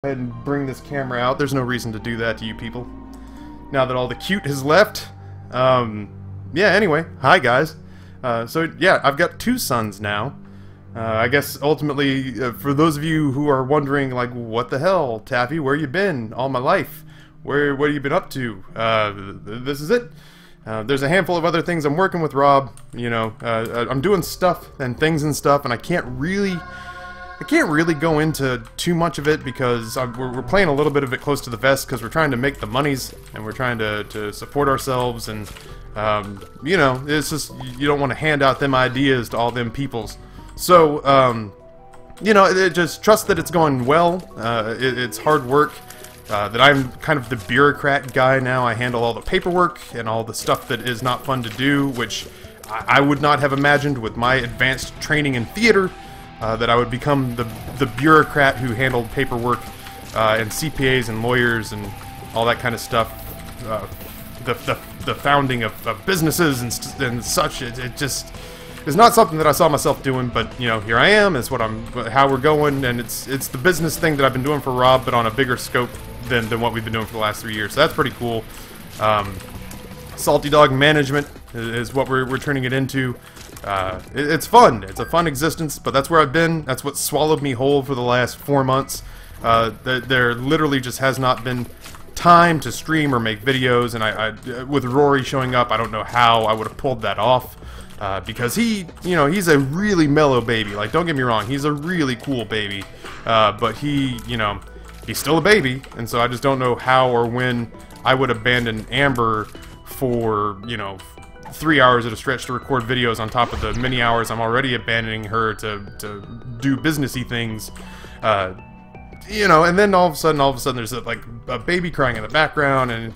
Ahead and bring this camera out. There's no reason to do that to you people. Now that all the cute has left. Yeah, anyway, hi guys. So yeah, I've got two sons now. I guess ultimately, for those of you who are wondering, like, what the hell, Taffy, where you been all my life? What have you been up to? This is it. There's a handful of other things I'm working with Rob. You know, I'm doing stuff and things and stuff, and I can't really go into too much of it because we're playing a little bit of it close to the vest because we're trying to make the monies and we're trying to support ourselves, and you know, it's just, you don't want to hand out them ideas to all them peoples. So you know, just trust that it's going well. It's hard work. That I'm kind of the bureaucrat guy now. I handle all the paperwork and all the stuff that is not fun to do, which I would not have imagined with my advanced training in theater. That I would become the bureaucrat who handled paperwork and CPAs and lawyers and all that kind of stuff. The founding of businesses and such. It just is not something that I saw myself doing. But you know, here I am. It's how we're going, and it's the business thing that I've been doing for Rob, but on a bigger scope than what we've been doing for the last 3 years. So that's pretty cool. Salty Dog Management is what we're turning it into. It's fun. It's a fun existence, but that's where I've been. That's what swallowed me whole for the last 4 months. There literally just has not been time to stream or make videos, and with Rory showing up, I don't know how I would have pulled that off. Because you know, he's a really mellow baby. Like, don't get me wrong, he's a really cool baby. But you know, he's still a baby, and so I just don't know how or when I would abandon Amber for, you know, 3 hours at a stretch to record videos on top of the many hours I'm already abandoning her to do businessy things. You know, and then all of a sudden there's like a baby crying in the background, and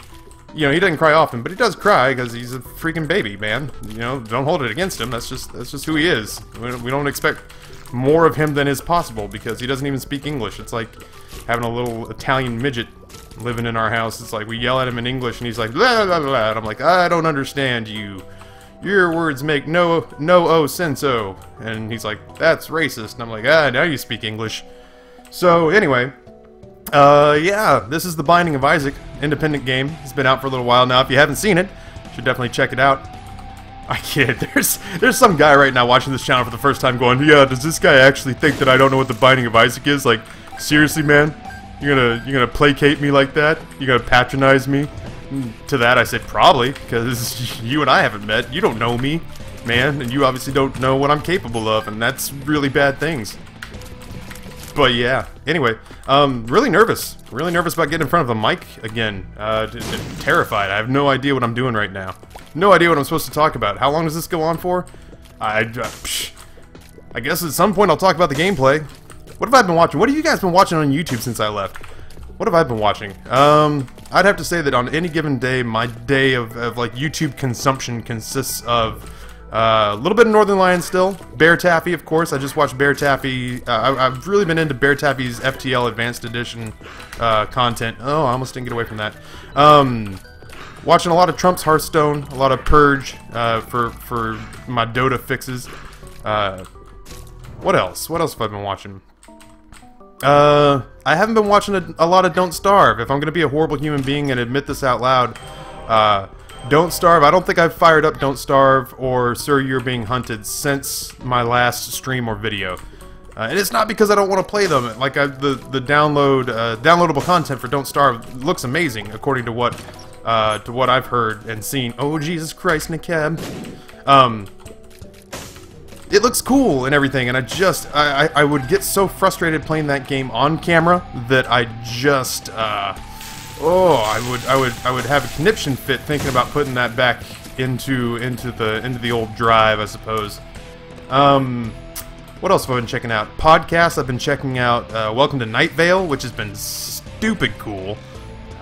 you know, he doesn't cry often, but he does cry because he's a freaking baby, man. You know, don't hold it against him. That's just who he is. We don't expect more of him than is possible because he doesn't even speak English. It's like having a little Italian midget living in our house. It's like we yell at him in English and he's like blah blah blah, and I'm like, I don't understand you. Your words make no senso. And he's like, that's racist. And I'm like, now you speak English. So anyway, yeah, this is The Binding of Isaac, independent game. It's been out for a little while now. If you haven't seen it, you should definitely check it out. I kid. There's some guy right now watching this channel for the first time going, yeah, does this guy actually think that I don't know what The Binding of Isaac is? Like, seriously, man? You're gonna placate me like that? You're gonna patronize me? To that I said, probably, because you and I haven't met. You don't know me, man, and you obviously don't know what I'm capable of, and that's really bad things. But yeah, anyway, really nervous about getting in front of a mic again. Terrified. I have no idea what I'm doing right now. No idea what I'm supposed to talk about. How long does this go on for? I guess at some point I'll talk about the gameplay. What have I been watching? What have you guys been watching on YouTube since I left? What have I been watching? I'd have to say that on any given day, my day of like YouTube consumption consists of a little bit of Northern Lions still. Bear Taffy, of course. I just watched Bear Taffy. I've really been into Bear Taffy's FTL Advanced Edition content. Oh, I almost didn't get away from that. Watching a lot of Trump's Hearthstone, a lot of Purge for my Dota fixes. What else? What else have I been watching? I haven't been watching a lot of Don't Starve. If I'm going to be a horrible human being and admit this out loud, Don't Starve, I don't think I've fired up Don't Starve or Sir You're Being Hunted since my last stream or video. And it's not because I don't want to play them. Like, the downloadable content for Don't Starve looks amazing, according to what I've heard and seen. Oh, Jesus Christ, Nicab. It looks cool and everything, and I would get so frustrated playing that game on camera that I just, I would have a conniption fit thinking about putting that back into the old drive, I suppose. What else have I been checking out? Podcasts. I've been checking out Welcome to Night Vale, which has been stupid cool.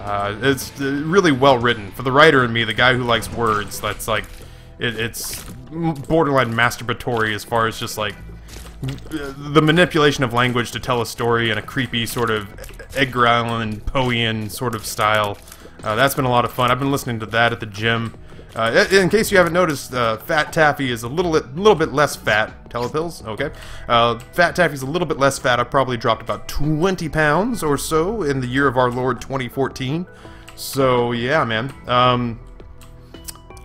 It's really well written. For the writer in me, the guy who likes words, that's like, it's borderline masturbatory as far as just like the manipulation of language to tell a story in a creepy sort of Edgar Allan Poean sort of style. That's been a lot of fun. I've been listening to that at the gym. In case you haven't noticed, Fat Taffy is a little bit less fat. Telepills, okay. Fat Taffy's a little bit less fat. I've probably dropped about 20 pounds or so in the year of our Lord 2014. So yeah, man.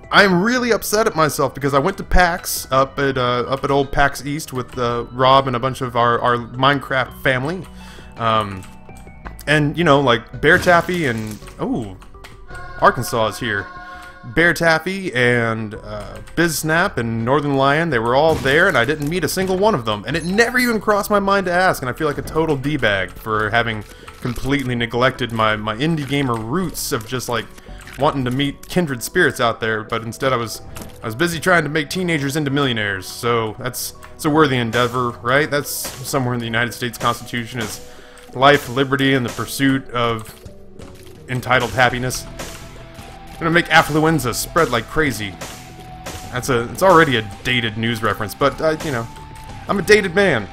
I'm really upset at myself because I went to PAX up at old PAX East with Rob and a bunch of our Minecraft family, and you know, like Bear Taffy and Arkansas is here. Bear Taffy and BizSnap and Northern Lion, they were all there, and I didn't meet a single one of them, and it never even crossed my mind to ask, and I feel like a total D-bag for having completely neglected my indie gamer roots of just like wanting to meet kindred spirits out there, but instead I was busy trying to make teenagers into millionaires. So it's a worthy endeavor, right? That's somewhere in the United States Constitution, is life, liberty, and the pursuit of entitled happiness. I'm gonna make affluenza spread like crazy. It's already a dated news reference, but you know, I'm a dated man.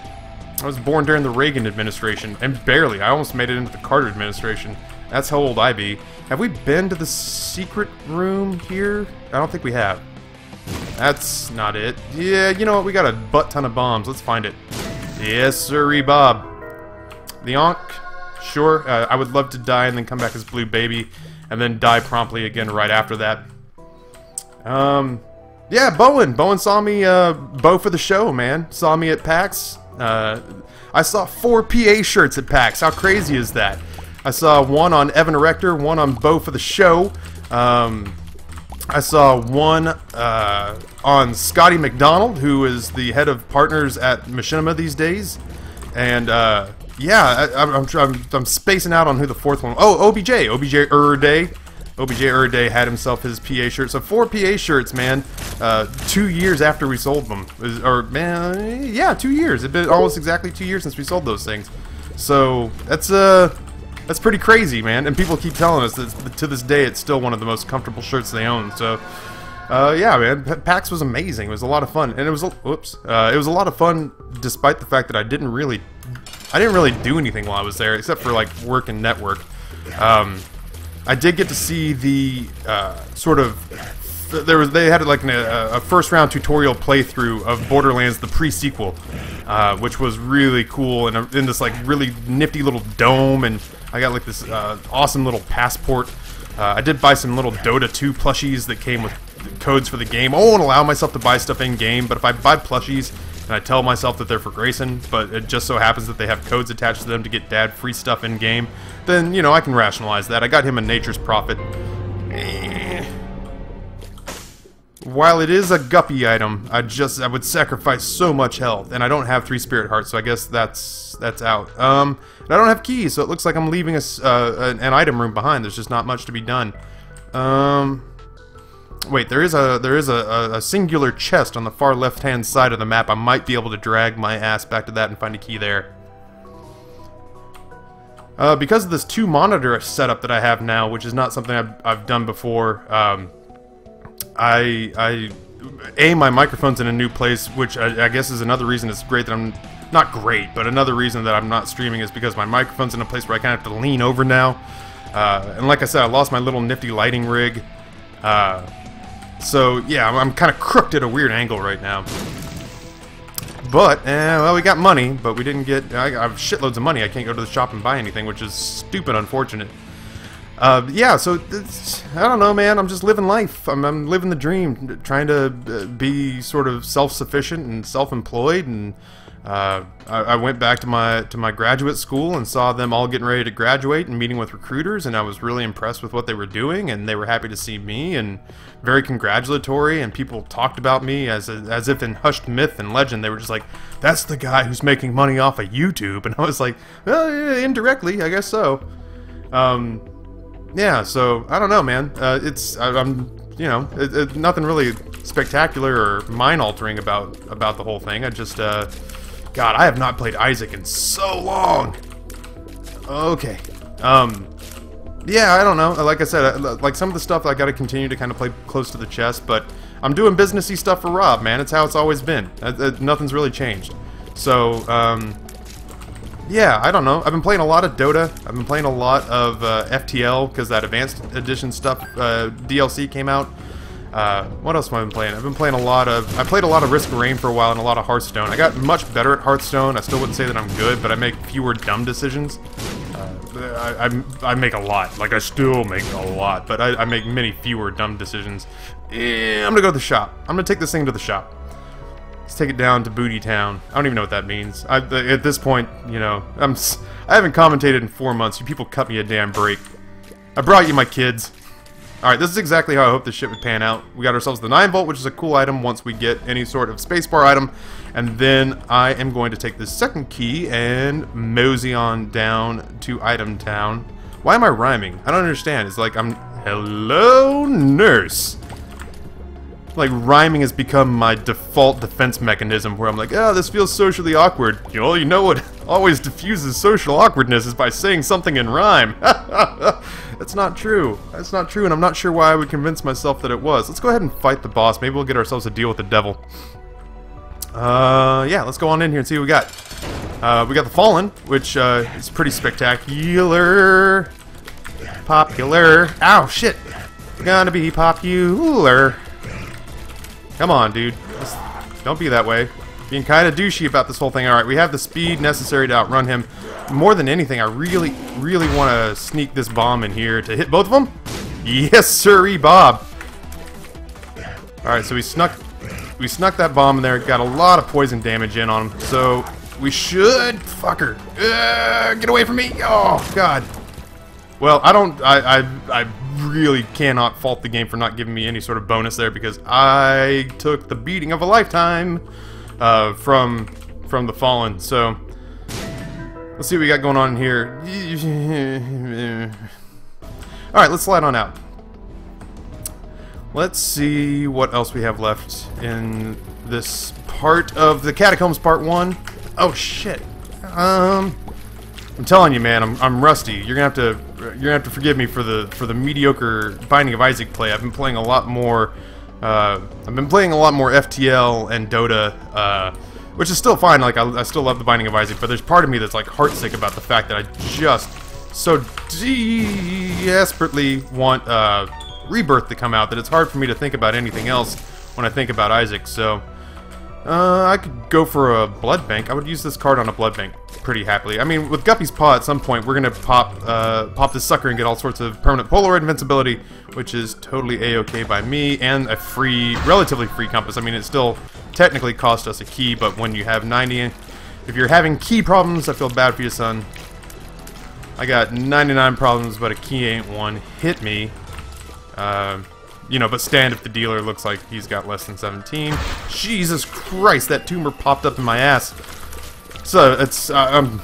I was born during the Reagan administration, and barely. I almost made it into the Carter administration. That's how old I be. Have we been to the secret room here? I don't think we have. That's not it. Yeah, you know what? We got a butt ton of bombs. Let's find it. Yes, sirree, Bob. The Ankh? Sure. I would love to die and then come back as Blue Baby, and then die promptly again right after that. Yeah, Bowen. Bowen saw me, Bo for the show, man. Saw me at PAX. I saw 4 PA shirts at PAX. How crazy is that? I saw one on Evan Erector, one on Bo for the show. I saw one on Scotty McDonald, who is the head of partners at Machinima these days. And yeah, I'm spacing out on who the 4th one. Oh, OBJ Day. OBJ Day had himself his PA shirt. So 4 PA shirts, man. 2 years after we sold them, yeah, 2 years. It's been almost exactly 2 years since we sold those things. So that's pretty crazy, man. And people keep telling us that to this day it's still one of the most comfortable shirts they own. So yeah, man, PAX was amazing. It was a lot of fun, and it was it was a lot of fun despite the fact that I didn't really do anything while I was there except for like work and network. I did get to see the sort of they had like a first round tutorial playthrough of Borderlands, the pre-sequel, which was really cool, and in this like really nifty little dome, and I got like this awesome little passport. I did buy some little Dota 2 plushies that came with codes for the game. I won't allow myself to buy stuff in game, but if I buy plushies and I tell myself that they're for Grayson, but it just so happens that they have codes attached to them to get dad free stuff in game, then you know I can rationalize that. I got him a Nature's Prophet. While it is a guppy item, I would sacrifice so much health, and I don't have 3 Spirit Hearts, so I guess that's out. And I don't have keys, so it looks like I'm leaving an item room behind. There's just not much to be done. Wait, there is a singular chest on the far left-hand side of the map. I might be able to drag my ass back to that and find a key there. Because of this 2-monitor setup that I have now, which is not something I've done before, my microphone's in a new place, which I guess is another reason it's great that I'm not great, but another reason that I'm not streaming is because my microphone's in a place where I kind of have to lean over now. And like I said, I lost my little nifty lighting rig. So yeah, I'm kind of crooked at a weird angle right now. But, well, we got money, but we didn't get... I have shitloads of money. I can't go to the shop and buy anything, which is stupid unfortunate. Yeah, so, I don't know, man. I'm just living life. I'm living the dream, trying to be sort of self-sufficient and self-employed, and I went back to my graduate school and saw them all getting ready to graduate and meeting with recruiters, and I was really impressed with what they were doing, and they were happy to see me, and very congratulatory, and people talked about me as if in hushed myth and legend. They were just like, that's the guy who's making money off of YouTube, and I was like, well, yeah, indirectly, I guess so. Yeah, so, I don't know, man. I'm, you know, nothing really spectacular or mind-altering about the whole thing. I just, God, I have not played Isaac in so long! Okay. Yeah, I don't know. Like I said, like some of the stuff I gotta continue to kind of play close to the chest, but I'm doing businessy stuff for Rob, man. It's how it's always been. Nothing's really changed. So, yeah, I don't know. I've been playing a lot of Dota. I've been playing a lot of FTL, because that Advanced Edition stuff, DLC came out. What else have I been playing? I've been playing I played a lot of Risk of Rain for a while and a lot of Hearthstone. I got much better at Hearthstone. I still wouldn't say that I'm good, but I make fewer dumb decisions. I make a lot. Like, I still make a lot, but I make many fewer dumb decisions. I'm gonna go to the shop. I'm gonna take this thing to the shop. Let's take it down to Booty Town. I don't even know what that means. At this point, you know, I haven't commentated in 4 months. You people cut me a damn break. I brought you my kids. Alright, this is exactly how I hope this shit would pan out. We got ourselves the 9 volt, which is a cool item once we get any sort of spacebar item. And then I am going to take this second key and mosey on down to Item Town. Why am I rhyming? I don't understand. It's like hello, nurse. Like, rhyming has become my default defense mechanism where I'm like, oh, this feels socially awkward. You know what always diffuses social awkwardness is by saying something in rhyme. That's not true. That's not true, and I'm not sure why I would convince myself that it was. Let's go ahead and fight the boss. Maybe we'll get ourselves a deal with the devil. Yeah, let's go on in here and see what we got. We got the Fallen, which is pretty spectacular. Popular. Ow, shit. We're gonna be popular. Come on, dude. Don't be that way. Being kind of douchey about this whole thing. Alright, we have the speed necessary to outrun him. More than anything, I really want to sneak this bomb in here to hit both of them. Yes, sirree, Bob. Alright, so we snuck that bomb in there. Got a lot of poison damage in on him. So we should... Fucker. Get away from me. Oh, God. Well, I really cannot fault the game for not giving me any sort of bonus there because I took the beating of a lifetime from the Fallen. So let's see what we got going on in here. Alright, let's slide on out. Let's see what else we have left in this part of the Catacombs Part 1. Oh shit. I'm telling you, man, I'm rusty. You're gonna have to forgive me for the mediocre Binding of Isaac play. I've been playing a lot more FTL and Dota, which is still fine. Like I still love the Binding of Isaac, but there's part of me that's like heartsick about the fact that I just so desperately want Rebirth to come out that it's hard for me to think about anything else when I think about Isaac. So I could go for a blood bank. I would use this card on a blood bank pretty happily. I mean, with Guppy's Paw at some point, we're gonna pop this sucker and get all sorts of permanent Polaroid invincibility, which is totally a-okay by me, and a relatively free compass. I mean, it still technically cost us a key, but when you have 90, if you're having key problems, I feel bad for you, son. I got 99 problems, but a key ain't one. Hit me. You know, but stand if the dealer looks like he's got less than 17. Jesus Christ, that tumor popped up in my ass. So, it's, I'm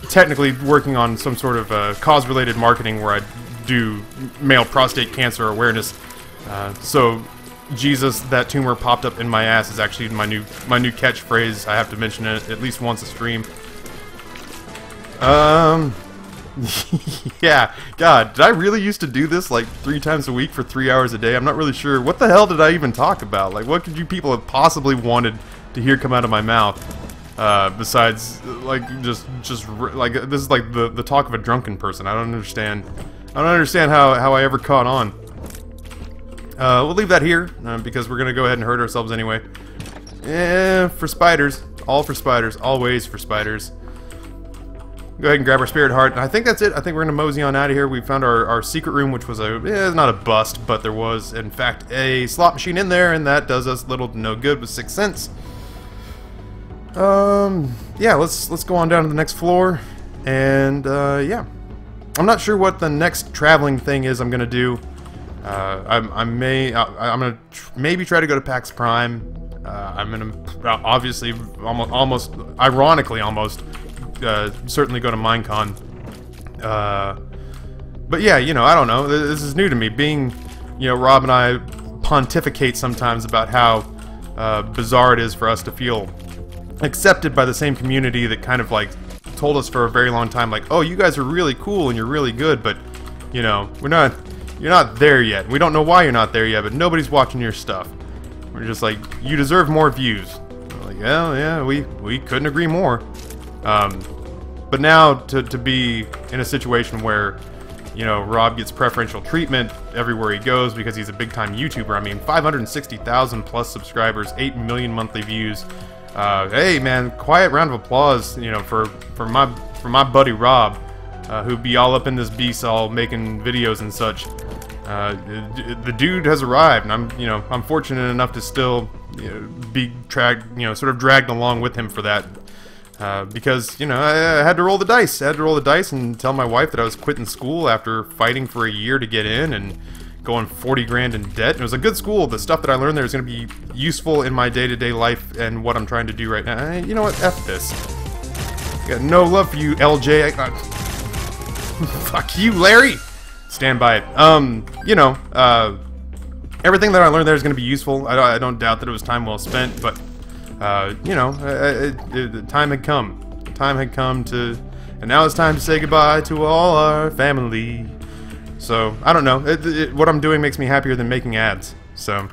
technically working on some sort of cause-related marketing where I do male prostate cancer awareness. So, Jesus, that tumor popped up in my ass is actually my new catchphrase. I have to mention it at least once a stream. Yeah, God, did I really used to do this like 3 times a week for 3 hours a day? I'm not really sure. What the hell did I even talk about? Like, what could you people have possibly wanted to hear come out of my mouth? Besides, like, just like, this is like the talk of a drunken person. I don't understand. I don't understand how I ever caught on. We'll leave that here, because we're gonna go ahead and hurt ourselves anyway. For spiders. All for spiders. Always for spiders. Go ahead and grab our spirit heart. And I think that's it. I think we're gonna mosey on out of here. We found our secret room, which was not a bust, but there was, in fact, a slot machine in there, and that does us little to no good with 6 cents. Yeah, let's go on down to the next floor, and yeah, I'm not sure what the next traveling thing is I'm gonna do. I'm gonna maybe try to go to PAX Prime. I'm gonna obviously almost ironically certainly go to Minecon. But yeah, you know, I don't know. This is new to me. Being, you know, Rob and I pontificate sometimes about how bizarre it is for us to feel accepted by the same community that kind of like told us for a very long time, like, oh, you guys are really cool and you're really good, but you know, you're not there yet. We don't know why you're not there yet, but nobody's watching your stuff. We're just like, you deserve more views. We're like, yeah, we couldn't agree more. But now to be in a situation where you know, Rob gets preferential treatment everywhere he goes because he's a big-time YouTuber. I mean, 560,000 plus subscribers, 8 million monthly views. Hey, man, quiet round of applause, you know, for my buddy Rob, who'd be all up in this beast, all making videos and such. The dude has arrived, and I'm fortunate enough to still be sort of dragged along with him for that. Because, you know, I had to roll the dice. I had to roll the dice and tell my wife that I was quitting school after fighting for a year to get in and going 40 grand in debt. And it was a good school. The stuff that I learned there is going to be useful in my day-to-day life and what I'm trying to do right now. You know what? F this. Got no love for you, LJ. Fuck you, Larry. Stand by it. Everything that I learned there is going to be useful. I don't doubt that it was time well spent, but the time had come. The time had come and now it's time to say goodbye to all our family. So, I don't know. What I'm doing makes me happier than making ads. So,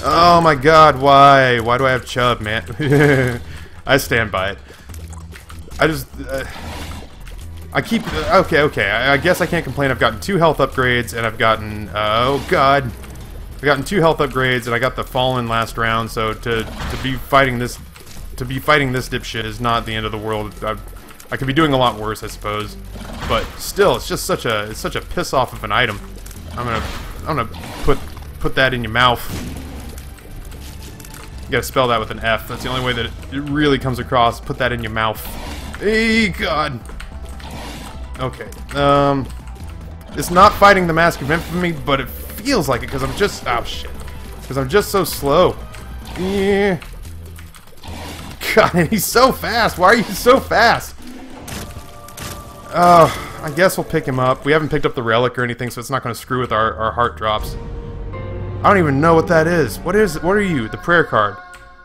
oh my god, why? Why do I have chub, man? I stand by it. I just, okay, I guess I can't complain. I've gotten 2 health upgrades, and I've gotten, oh god. I've gotten 2 health upgrades, and I got the Fallen last round, so to be fighting this dipshit is not the end of the world. I could be doing a lot worse, I suppose. But still, it's just such a piss off of an item. I'm gonna put that in your mouth. You gotta spell that with an F. That's the only way that it really comes across. Put that in your mouth. Hey, god. Okay. It's not fighting the Mask of Infamy, but it feels like it because I'm just because I'm just so slow. Yeah. God, he's so fast. Why are you so fast? I guess we'll pick him up. We haven't picked up the relic or anything, so it's not going to screw with our heart drops. I don't even know what that is. What is it? What are you? The prayer card.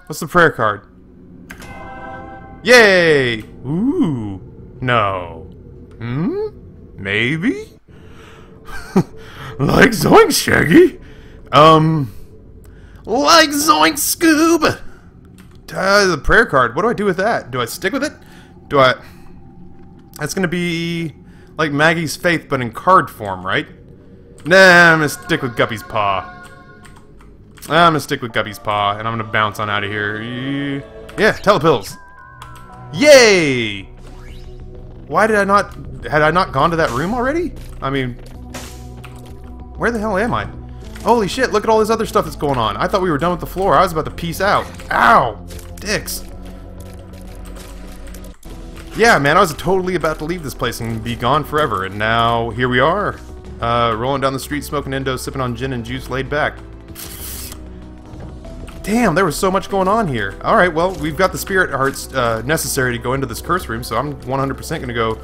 What's the prayer card? Yay! Ooh. No. Hmm? Maybe? Like Zoink, Shaggy? Like Zoink, Scoob! The prayer card. What do I do with that? Do I stick with it? That's gonna be like Maggie's Faith, but in card form, right? Nah, I'm gonna stick with Guppy's Paw. And I'm gonna bounce on out of here. Yeah, telepills. Yay! Why did I not... Had I not gone to that room already? I mean... Where the hell am I? Holy shit, look at all this other stuff that's going on. I thought we were done with the floor. I was about to peace out. Ow! Dicks. Yeah, man, I was totally about to leave this place and be gone forever. And now, here we are. Rolling down the street, smoking Indo, sipping on gin and juice, laid back. Damn, there was so much going on here. Alright, well, we've got the spirit hearts necessary to go into this curse room, so I'm 100% going to go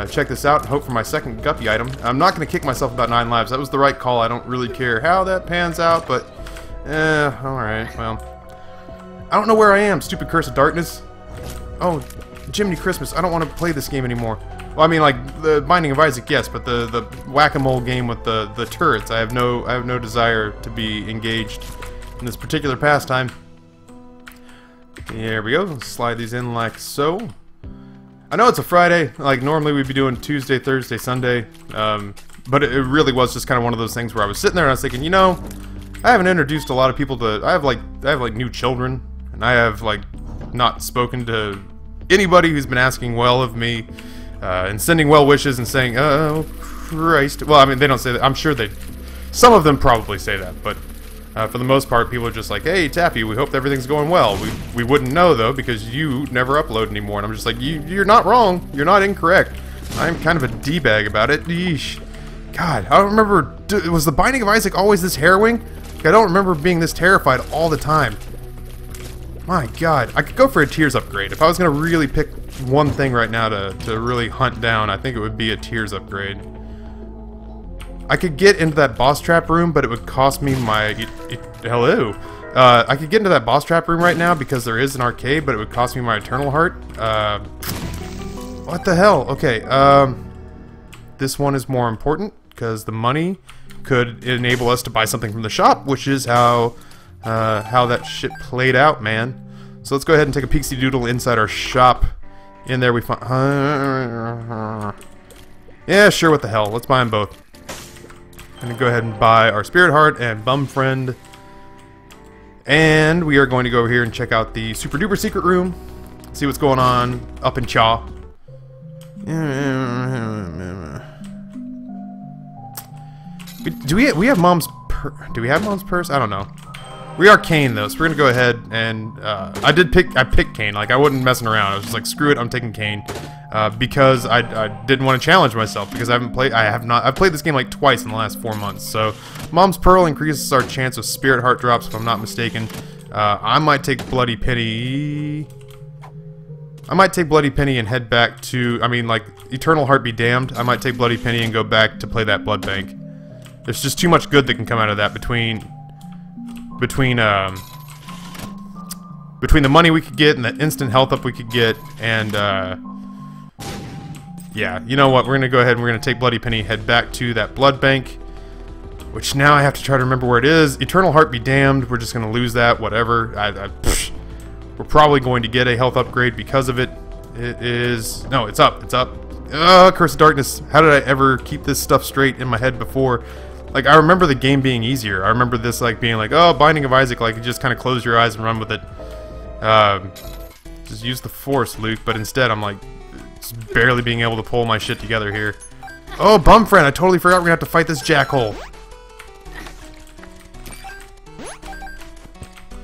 check this out and hope for my second guppy item. I'm not going to kick myself about 9 lives. That was the right call. I don't really care how that pans out, but... alright, well... I don't know where I am, stupid Curse of Darkness. Oh, Jiminy Christmas, I don't want to play this game anymore. Well, I mean, like, the Binding of Isaac, yes, but the whack-a-mole game with the turrets, I have no desire to be engaged in this particular pastime. Here we go. Slide these in like so. I know it's a Friday. Like normally we'd be doing Tuesday, Thursday, Sunday. But it really was just kind of one of those things where I was sitting there and I was thinking, you know, I haven't introduced a lot of people to. I have like new children, and I have like not spoken to anybody who's been asking well of me, and sending well wishes and saying, "Oh Christ." Well, I mean, they don't say that. I'm sure some of them probably say that, but. For the most part, people are just like, "Hey, Taffy, we hope everything's going well." We wouldn't know, though, because you never upload anymore. And I'm just like, you're not wrong. You're not incorrect. I'm kind of a D-bag about it. Yeesh. God, I don't remember... Was the Binding of Isaac always this harrowing? I don't remember being this terrified all the time. My God. I could go for a Tears upgrade. If I was going to really pick one thing right now to really hunt down, I think it would be a Tears upgrade. I could get into that boss trap room, but it would cost me my... Hello. I could get into that boss trap room right now because there is an arcade, but it would cost me my Eternal Heart. What the hell? Okay, this one is more important because the money could enable us to buy something from the shop, which is how that shit played out, man. So let's go ahead and take a peeksy doodle inside our shop. In there we find... Yeah, sure, what the hell. Let's buy them both. I'm going to go ahead and buy our Spirit Heart and Bum Friend. And we are going to go over here and check out the Super Duper Secret Room. See what's going on up in Chaw. Do we have Mom's do we have Mom's purse? I don't know. We are Kane though, so we're gonna go ahead and I picked Kane. Like I wasn't messing around. I was just like, screw it, I'm taking Kane. Because I didn't want to challenge myself because I've played this game like twice in the last 4 months. So Mom's Pearl increases our chance of Spirit Heart drops if I'm not mistaken. I might take Bloody Penny. I might take Bloody Penny and head back to, I mean, like, Eternal Heart be damned. I might take Bloody Penny and go back to play that Blood Bank. There's just too much good that can come out of that between the money we could get and the instant health up we could get, and, yeah, you know what, we're gonna go ahead and we're gonna take Bloody Penny, head back to that Blood Bank, which now I have to try to remember where it is. Eternal Heart be damned, we're just gonna lose that, whatever. We're probably going to get a health upgrade because of it. It is... No, it's up. It's up. Curse of Darkness. How did I ever keep this stuff straight in my head before? Like, I remember the game being easier. I remember this, like, being like, oh, Binding of Isaac, like, you just kind of close your eyes and run with it. Just use the Force, Luke. But instead, I'm, like, just barely being able to pull my shit together here. Oh, Bum Friend. I totally forgot we're gonna have to fight this jackhole.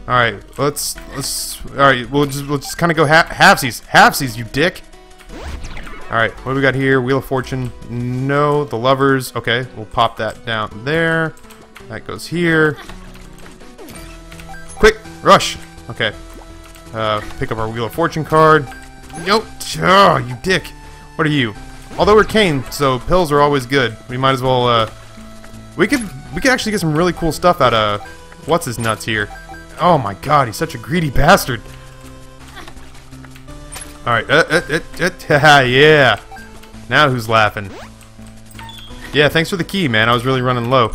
Alright, alright, we'll just kind of go halfsies, you dick. Alright, what do we got here? Wheel of Fortune, no. The Lovers, okay, we'll pop that down there. That goes here. Quick, rush. Okay, pick up our Wheel of Fortune card. Yo, oh, you dick. What are you? Although we're Kane, so pills are always good. We might as well, we could actually get some really cool stuff out of what's his nuts here. Oh my god, he's such a greedy bastard. Alright, yeah. Now who's laughing? Yeah, thanks for the key, man. I was really running low.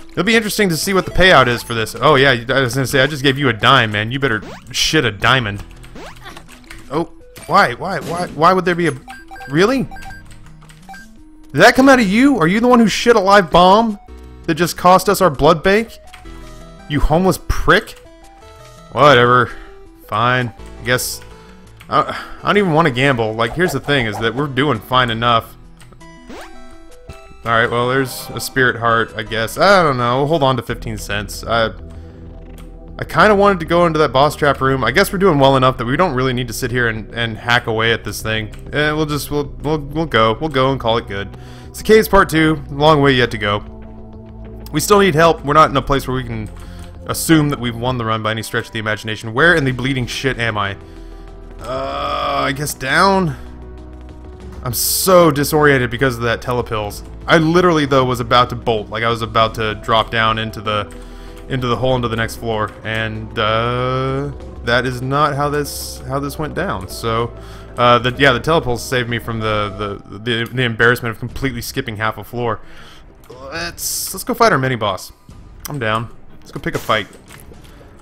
It'll be interesting to see what the payout is for this. Oh yeah, I was gonna say, I just gave you a dime, man. You better shit a diamond. Oh, why would there be a... Really? Did that come out of you? Are you the one who shit a live bomb that just cost us our blood bank? You homeless prick? Whatever. Fine. I guess... I don't even want to gamble. Like, here's the thing, is that we're doing fine enough. Alright, well, there's a Spirit Heart, I guess. I don't know. We'll hold on to 15 cents. I kind of wanted to go into that boss trap room. I guess we're doing well enough that we don't really need to sit here and hack away at this thing. We'll go. We'll go and call it good. It's the Caves Part 2. Long way yet to go. We still need help. We're not in a place where we can assume that we've won the run by any stretch of the imagination. Where in the bleeding shit am I? I guess down? I'm so disoriented because of that telepills. I literally, though, was about to bolt. Like, I was about to drop down into the hole into the next floor. And, that is not how this went down. So, the telepills saved me from the embarrassment of completely skipping half a floor. Let's go fight our mini-boss. I'm down. Let's go pick a fight.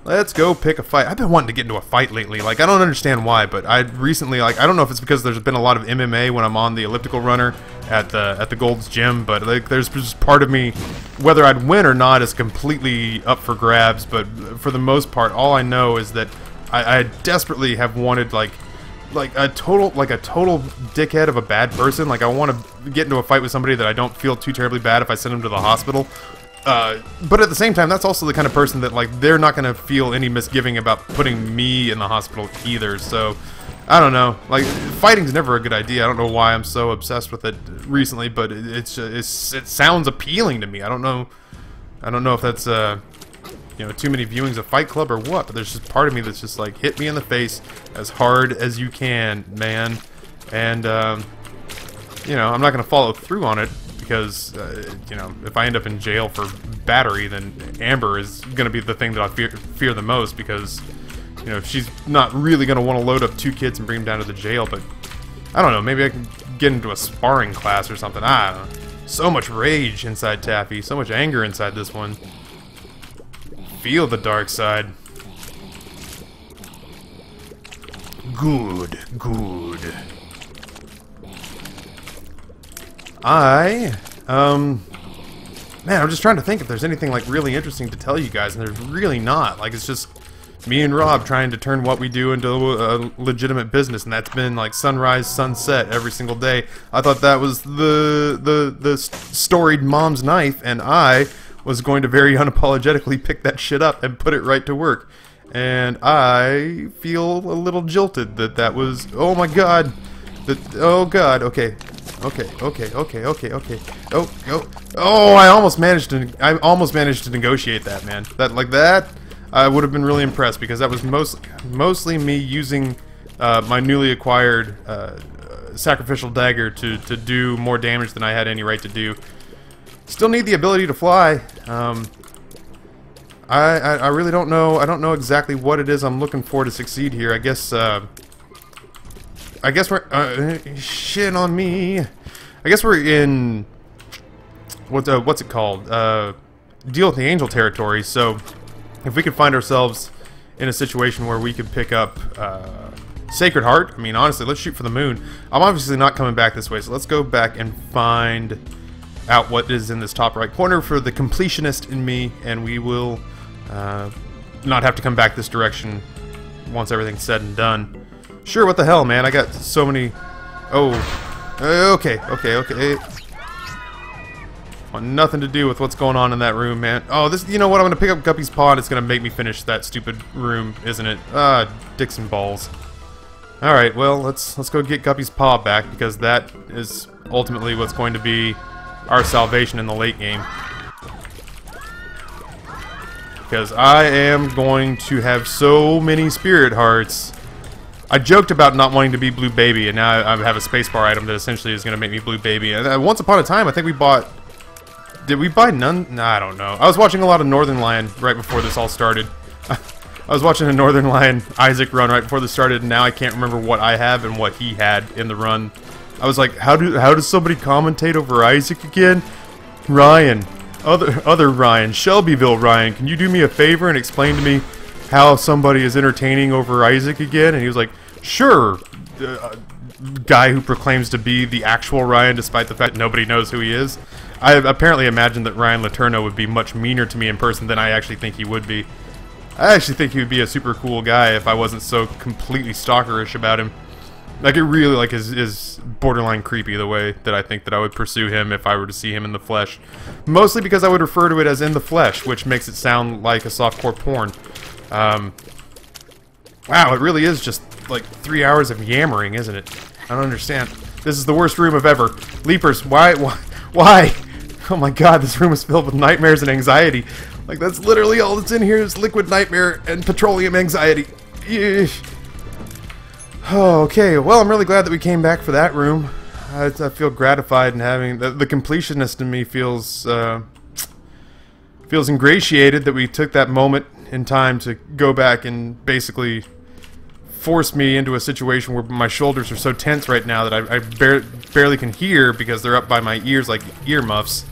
Let's go pick a fight. I've been wanting to get into a fight lately. Like, I don't understand why, but I recently, like, I don't know if it's because there's been a lot of MMA when I'm on the elliptical runner at the Gold's Gym, but, like, there's just part of me, whether I'd win or not is completely up for grabs, but for the most part, all I know is that I desperately have wanted, like a total dickhead of a bad person. Like, I want to get into a fight with somebody that I don't feel too terribly bad if I send them to the hospital. But at the same time, that's also the kind of person that, like, they're not going to feel any misgiving about putting me in the hospital either, so, I don't know. Like, fighting's never a good idea. I don't know why I'm so obsessed with it recently, but it sounds appealing to me. I don't know if that's, you know, too many viewings of Fight Club or what, but there's just part of me that's just like, hit me in the face as hard as you can, man. And, you know, I'm not going to follow through on it. Because, you know, if I end up in jail for battery, then Amber is going to be the thing that I fear the most, because, you know, she's not really going to want to load up 2 kids and bring them down to the jail, but, I don't know, maybe I can get into a sparring class or something. I don't know. So much rage inside Taffy, so much anger inside this one. Feel the dark side. Good, good. Man, I'm just trying to think if there's anything, like, really interesting to tell you guys, and there's really not. Like, it's just me and Rob trying to turn what we do into a legitimate business, and that's been, like, sunrise, sunset every single day. I thought that was the storied mom's knife, and I was going to very unapologetically pick that shit up and put it right to work. And I feel a little jilted that was... Oh my god! Oh god, okay. Okay. Oh, I almost managed to negotiate that, man. That I would have been really impressed, because that was mostly me using my newly acquired sacrificial dagger to do more damage than I had any right to do. Still need the ability to fly. I really don't know. I don't know exactly what it is I'm looking for to succeed here. I guess we're shit on me. I guess we're in what's it called? Deal with the angel territory. So if we could find ourselves in a situation where we could pick up Sacred Heart, I mean, honestly, let's shoot for the moon. I'm obviously not coming back this way, so let's go back and find out what is in this top right corner for the completionist in me, and we will not have to come back this direction once everything's said and done. Sure, what the hell, man? I got so many... Oh. Okay. Want nothing to do with what's going on in that room, man. Oh, this... You know what? I'm gonna pick up Guppy's paw, and it's gonna make me finish that stupid room, isn't it? Dicks and balls. Alright, well, let's go get Guppy's paw back, because that is ultimately what's going to be our salvation in the late game. Because I am going to have so many spirit hearts. I joked about not wanting to be Blue Baby, and now I have a spacebar item that essentially is going to make me Blue Baby. And once upon a time, I think we bought... Did we buy none? Nah, I don't know. I was watching a lot of Northern Lion right before this all started. I was watching a Northern Lion Isaac run right before this started, and now I can't remember what I have and what he had in the run. I was like, how does somebody commentate over Isaac again? Ryan. Other Ryan. Shelbyville Ryan. Can you do me a favor and explain to me how somebody is entertaining over Isaac again? And he was like, sure. Guy who proclaims to be the actual Ryan despite the fact nobody knows who he is. I apparently imagined that Ryan Letourneau would be much meaner to me in person than I actually think he would be. I actually think he would be a super cool guy if I wasn't so completely stalkerish about him. Like, it really, like, is borderline creepy the way that I think that I would pursue him if I were to see him in the flesh. Mostly because I would refer to it as in the flesh, which makes it sound like a softcore porn. Wow, it really is just, like, 3 hours of yammering, isn't it? I don't understand. This is the worst room of ever. Leapers, why? Oh my god, this room is filled with nightmares and anxiety. Like, that's literally all that's in here is liquid nightmare and petroleum anxiety. Yeesh. Oh, okay, well, I'm really glad that we came back for that room. I feel gratified in having... The completionist in me feels ingratiated that we took that moment in time to go back and basically force me into a situation where my shoulders are so tense right now that I barely can hear because they're up by my ears like earmuffs.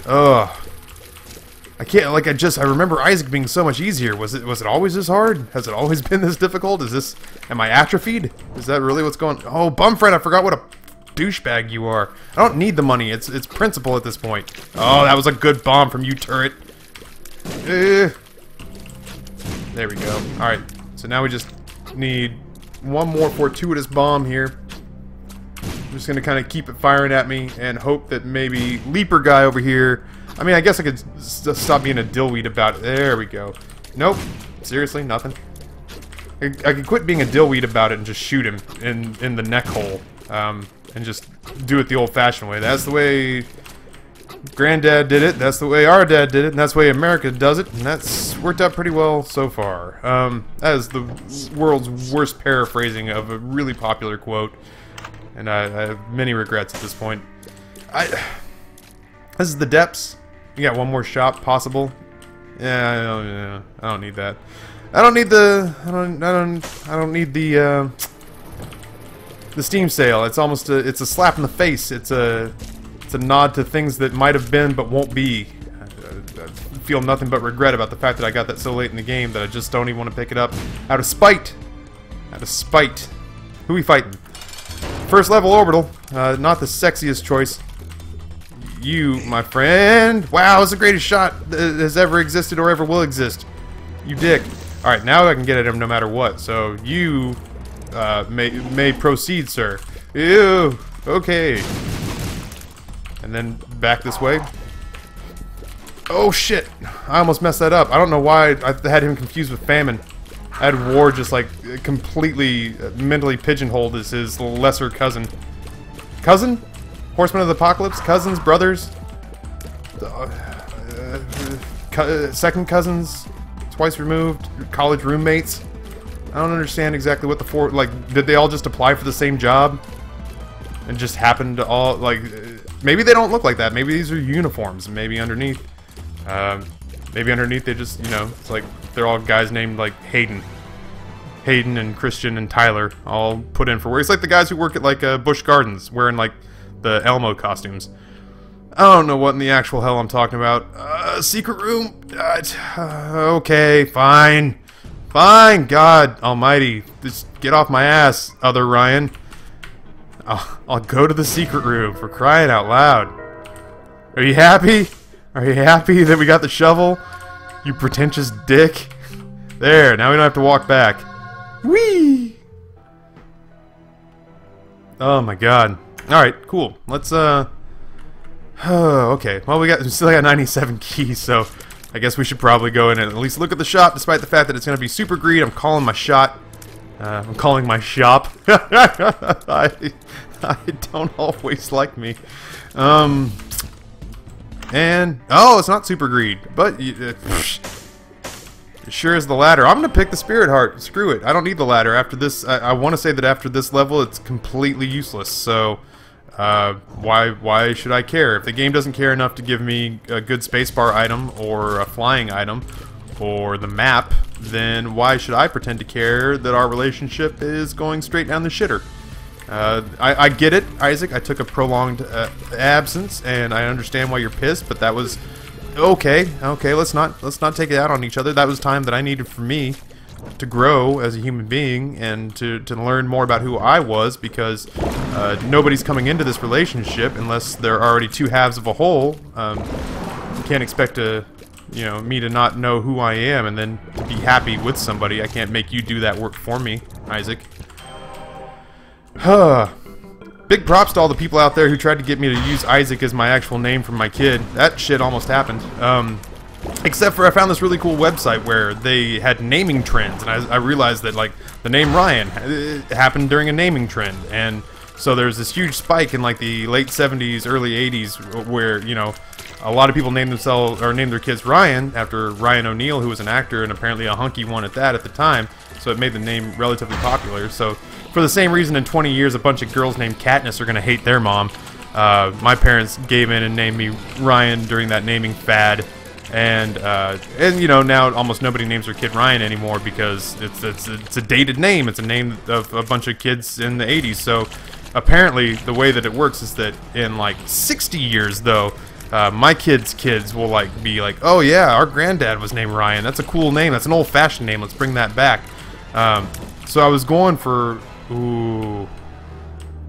Ugh. I can't, like, I remember Isaac being so much easier. Was it always this hard? Has it always been this difficult? Am I atrophied? Is that really what's going... Oh, Bumfriend, I forgot what a douchebag you are. I don't need the money. It's principle at this point. Oh, that was a good bomb from you, turret. There we go. Alright, so now we just need one more fortuitous bomb here. I'm just gonna kind of keep it firing at me and hope that maybe Leaper guy over here... I mean, I guess I could stop being a dillweed about it. There we go. Nope. Seriously, nothing. I could quit being a dillweed about it and just shoot him in the neck hole. And just do it the old-fashioned way. That's the way Granddad did it. That's the way our dad did it. And that's the way America does it. And that's worked out pretty well so far. That is the world's worst paraphrasing of a really popular quote. And I have many regrets at this point. This is the depths. You got one more shop possible. Yeah, I don't need that. I don't need the Steam sale. It's almost it's a slap in the face. It's a nod to things that might have been but won't be. I feel nothing but regret about the fact that I got that so late in the game that I just don't even want to pick it up out of spite. Out of spite. Who we fighting? first level orbital. Not the sexiest choice. You, my friend. Wow, it's the greatest shot that has ever existed or ever will exist. You dick. Alright, now I can get at him no matter what. So, you may proceed, sir. Ew. Okay. And then back this way. Oh, shit. I almost messed that up. I don't know why I had him confused with famine. I had war just, like, completely mentally pigeonholed as his lesser cousin. Cousin? Horsemen of the Apocalypse? Cousins? Brothers? Second cousins? Twice removed? College roommates? I don't understand exactly what the four... Like, did they all just apply for the same job? And just happened to all... Like, maybe they don't look like that. Maybe these are uniforms. Maybe underneath... maybe underneath they just, you know, it's like they're all guys named, like, Hayden. Hayden and Christian and Tyler all put in for work. It's like the guys who work at, like, Busch Gardens wearing, like, the Elmo costumes. I don't know what in the actual hell I'm talking about. Secret room? Okay, fine. Fine, God almighty. Just get off my ass, other Ryan. I'll go to the secret room, for crying out loud. Are you happy? Are you happy that we got the shovel? You pretentious dick. There, now we don't have to walk back. Whee! Oh my god. Alright, cool. Let's, okay. Well, we still got 97 keys, so I guess we should probably go in and at least look at the shop, despite the fact that it's going to be super greed. I'm calling my shot. I'm calling my shop. I don't always like me. And, oh, it's not super greed, but it sure is the ladder. I'm going to pick the spirit heart. Screw it. I don't need the ladder. After this, I want to say that after this level, it's completely useless, so why should I care? If the game doesn't care enough to give me a good spacebar item or a flying item or the map, then why should I pretend to care that our relationship is going straight down the shitter? I get it, Isaac. I took a prolonged absence, and I understand why you're pissed. But that was okay. Okay, let's not take it out on each other. That was time that I needed for me to grow as a human being and to learn more about who I was. Because nobody's coming into this relationship unless they're already two halves of a whole. You can't expect me to not know who I am and then to be happy with somebody. I can't make you do that work for me, Isaac. Big props to all the people out there who tried to get me to use Isaac as my actual name for my kid. That shit almost happened. Except for I found this really cool website where they had naming trends, and I realized that, like, the name Ryan happened during a naming trend, and so there's this huge spike in, like, the late 70s, early 80s where, you know, a lot of people named themselves or named their kids Ryan after Ryan O'Neal, who was an actor and apparently a hunky one at that at the time. So it made the name relatively popular. So for the same reason, in 20 years, a bunch of girls named Katniss are going to hate their mom. My parents gave in and named me Ryan during that naming fad, and you know, now almost nobody names their kid Ryan anymore because it's a dated name. It's a name of a bunch of kids in the 80s. So apparently, the way that it works is that in like 60 years, though, my kids' will like be like, oh yeah, our granddad was named Ryan. That's a cool name. That's an old-fashioned name. Let's bring that back. So I was going for, ooh,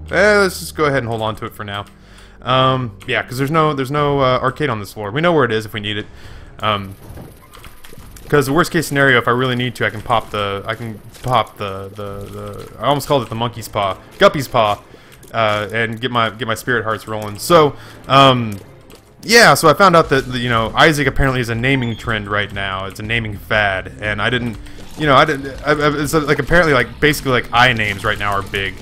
let's just go ahead and hold on to it for now. Yeah, because there's no arcade on this floor. We know where it is if we need it. Because the worst case scenario, if I really need to, I can pop the I almost called it the monkey's paw, Guppy's paw, and get my spirit hearts rolling. So, yeah, so I found out that, you know, Isaac apparently is a naming trend right now. It's a naming fad, and I didn't, you know, it's like apparently, like, basically, like, I names right now are big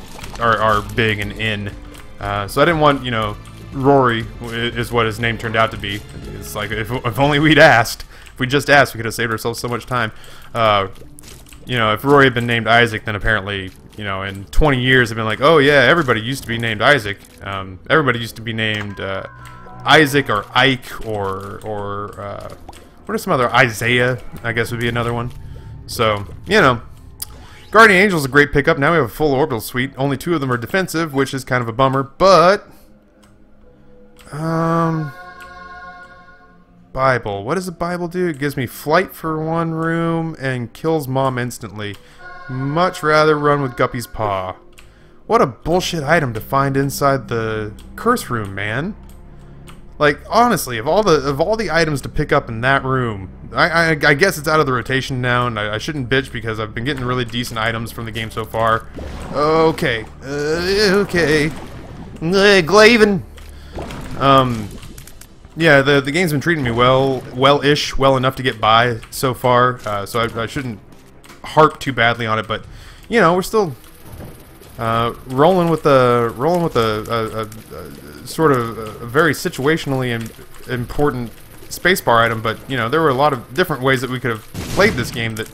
and in. So I didn't want, you know, Rory is what his name turned out to be. It's like, if only we'd asked. If we just asked, we could have saved ourselves so much time. You know, if Rory had been named Isaac, then apparently, you know, in 20 years, they've been like, oh yeah, everybody used to be named Isaac. Everybody used to be named Isaac or Ike or what are some other, Isaiah, I guess would be another one. So, you know, Guardian Angel is a great pickup. Now we have a full orbital suite. Only 2 of them are defensive, which is kind of a bummer, but Bible. What does the Bible do? It gives me flight for 1 room and kills mom instantly. Much rather run with Guppy's paw. What a bullshit item to find inside the curse room, man. Like, honestly, of all the items to pick up in that room, I guess it's out of the rotation now, and I shouldn't bitch because I've been getting really decent items from the game so far. Okay. Okay. Glaven. Yeah, the game's been treating me well-ish, well enough to get by so far, so I shouldn't harp too badly on it, but, you know, we're still rolling with a sort of a very situationally important spacebar item, but, you know, there were a lot of different ways that we could have played this game that,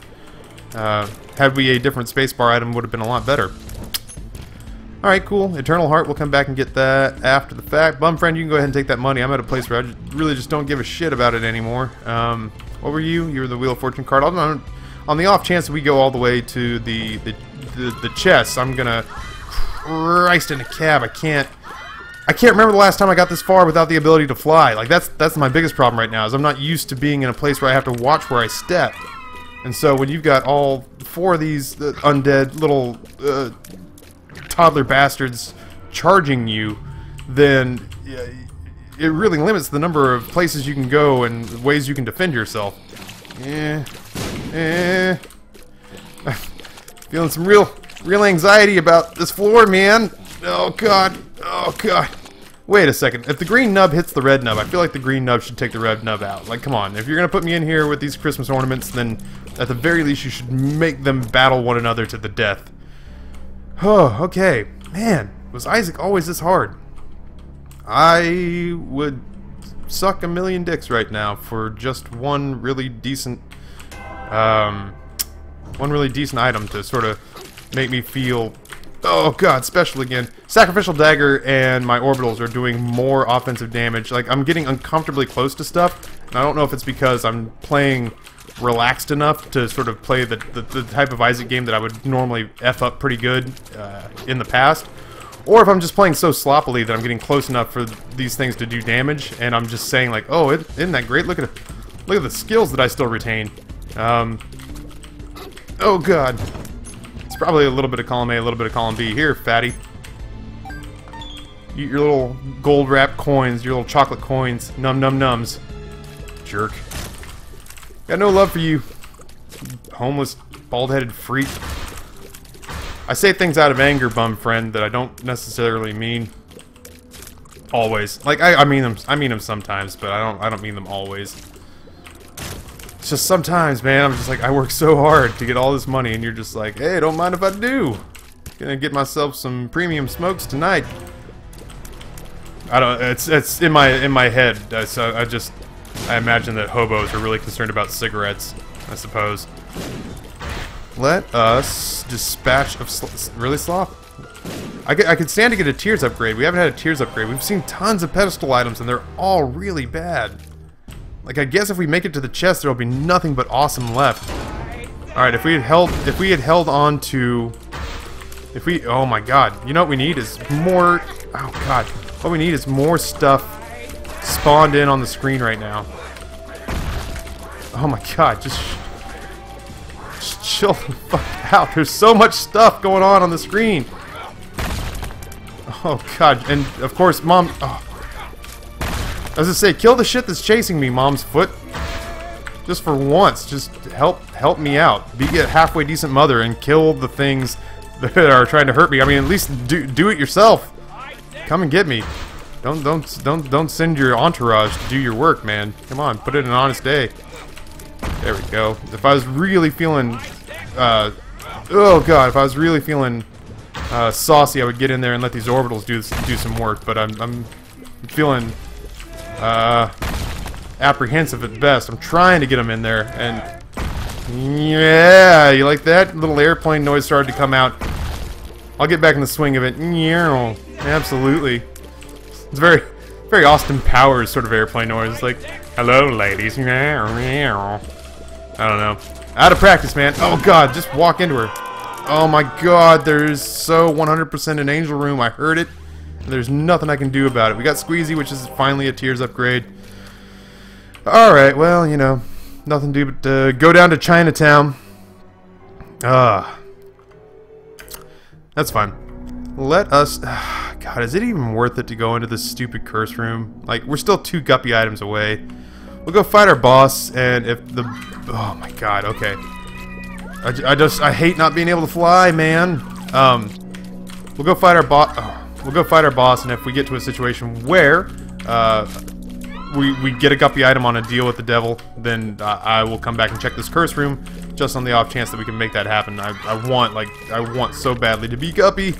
had we a different spacebar item, would have been a lot better. Alright, cool. Eternal Heart, we'll come back and get that after the fact. Bum friend, you can go ahead and take that money. I'm at a place where I really just don't give a shit about it anymore. What were you? You were the Wheel of Fortune card. On the off chance that we go all the way to the chest, I'm gonna... Christ in a cab, I can't remember the last time I got this far without the ability to fly. Like, that's my biggest problem right now, is I'm not used to being in a place where I have to watch where I step. And so when you've got all 4 of these undead little toddler bastards charging you, then it really limits the number of places you can go and ways you can defend yourself. Feeling some real anxiety about this floor, man. Oh god. Oh god. Wait a second. If the green nub hits the red nub, I feel like the green nub should take the red nub out. Like, come on. If you're gonna put me in here with these Christmas ornaments, then at the very least you should make them battle one another to the death. Oh, okay. Man, was Isaac always this hard? I would suck a million dicks right now for just one really decent item to sort of make me feel, oh god, special again. Sacrificial Dagger and my orbitals are doing more offensive damage. Like, I'm getting uncomfortably close to stuff, and I don't know if it's because I'm playing relaxed enough to sort of play the type of Isaac game that I would normally F up pretty good in the past, or if I'm just playing so sloppily that I'm getting close enough for these things to do damage, and I'm just saying like, oh, isn't that great? Look at the skills that I still retain. Oh god. It's probably a little bit of column A, a little bit of column B. Here, fatty. Eat your little gold wrapped coins, your little chocolate coins. Num num nums. Jerk. Got no love for you, homeless, bald-headed freak. I say things out of anger, bum friend, that I don't necessarily mean. Always. Like, I mean them sometimes, but I don't mean them always. It's just sometimes, man, I'm just like, I work so hard to get all this money, and you're just like, hey, don't mind if I do. Gonna get myself some premium smokes tonight. I don't. It's in my head. So I imagine that hobos are really concerned about cigarettes, I suppose. Let us dispatch of really sloth. I could stand to get a Tears upgrade. We haven't had a Tears upgrade. We've seen tons of pedestal items, and they're all really bad. Like, I guess if we make it to the chest, there'll be nothing but awesome left. All right, if we had held on to, oh my god, you know what we need is more. Oh god, what we need is more stuff spawned in on the screen right now. Oh my god, just chill the fuck out. There's so much stuff going on the screen. Oh god, and of course, mom. Oh. I was gonna say, kill the shit that's chasing me, mom's foot. Just for once, just help me out. Be a halfway decent mother and kill the things that are trying to hurt me. I mean, at least do it yourself. Come and get me. Don't send your entourage to do your work, man. Come on, put in an honest day. There we go. If I was really feeling, oh god, if I was really feeling saucy, I would get in there and let these orbitals do some work. But I'm feeling apprehensive at best. I'm trying to get them in there, and yeah, you like that? Little airplane noise started to come out. I'll get back in the swing of it. Absolutely. It's very, very Austin Powers sort of airplane noise. It's like, hello, ladies. I don't know. Out of practice, man. Oh god, just walk into her. Oh my god, there's so 100% an angel room. I heard it. There's nothing I can do about it. We got Squeezy, which is finally a Tears upgrade. Alright, well, you know, nothing to do but go down to Chinatown. That's fine. let us... God, is it even worth it to go into this stupid curse room? Like, we're still 2 guppy items away. We'll go fight our boss, and if the... Oh my god, okay. I hate not being able to fly, man. We'll go fight our boss. We'll go fight our boss, and if we get to a situation where we get a guppy item on a deal with the devil, then I will come back and check this curse room, just on the off chance that we can make that happen. I want so badly to be guppy.